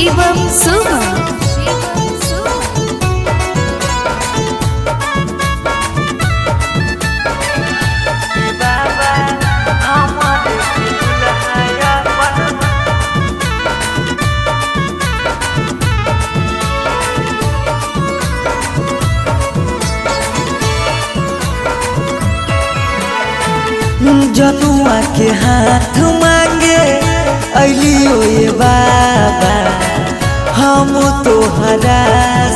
शिवम सुगम जनुआ के हाथ मांगे अलियो ये बाबा हम तोहरा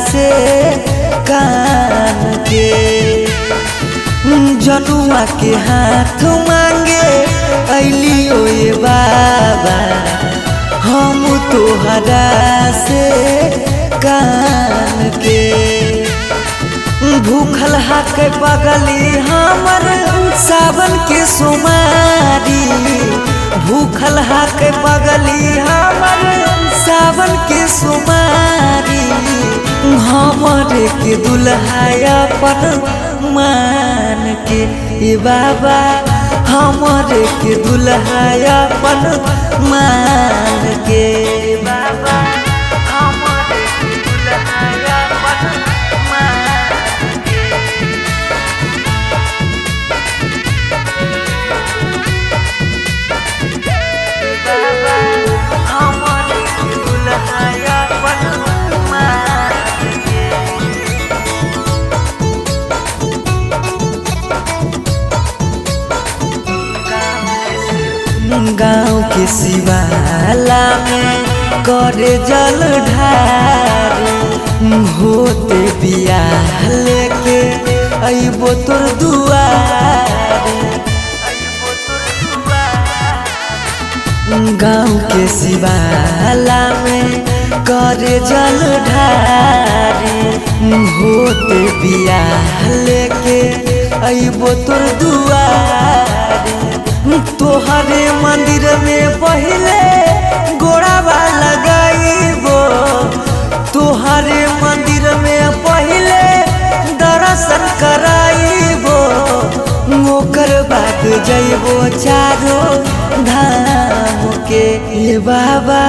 से कान के। जनुआ के हाथ मांगे अलियो ये बाबा हम तोहरा से कान के। भूखल हाथ पगली हमर सावन के सोमारी भूखल हाथ पगली हमर सावन के सोमारी हमर के दुल्हा पर मान के ए बाबा हमर के दुल्हा पर मान के बाबा हमर के दुल्हा पर गाँव के शिवाला में करे जल ढार होते बियाह लेके अइबो तोर दुआर। गाँव के शिवाला में करे जल ढार होते बियाह लेके अइबो तोर दुआर। तोहरे मंदिर में पहले गोड़ावा लगाइबो तोहरे मंदिर में पहले दर्शन कराइबो ओकर बाद जइबो चारो धाम के। ये बाबा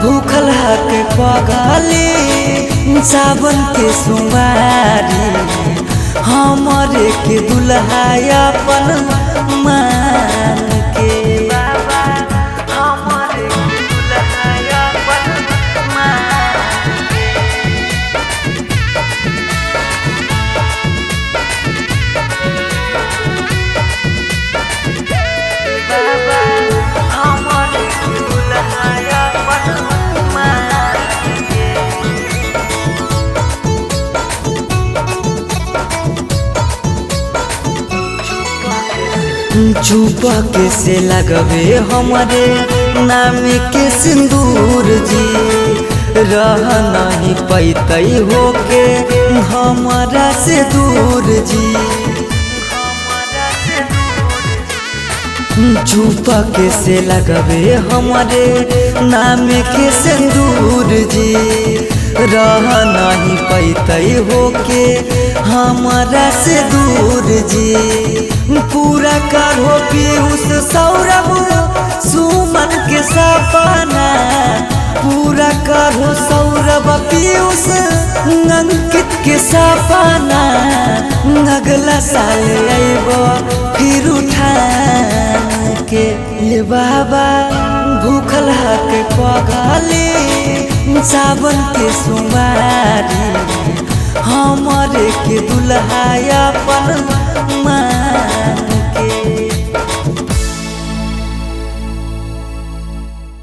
भूखल हक पगली सावन के सुमारी हमरे के दुल्हा अपन मान के बाबा हमरे के दुल्हा अपन मान के। बाबा हमरे के दुल्हा अपन मान के। चुपा के से लगबे हमारे नाम के सिंदूर जी रह नहीं पैते होके हमारा से दूर जी। चुपा के से लगबे हमारे नाम के सिंदूर जी रह नहीं पैते होके हमारा से दूर जी। पूरा करो पीयूष सौरभ सुमन के सपना पूरा करो सौरभ पीयूष अंकित के सपना। अगला साल अइबो फिर उठान के ये बाबा भूखल हक पगली सावन के सुमारी हमरे के दुल्हा अपन मान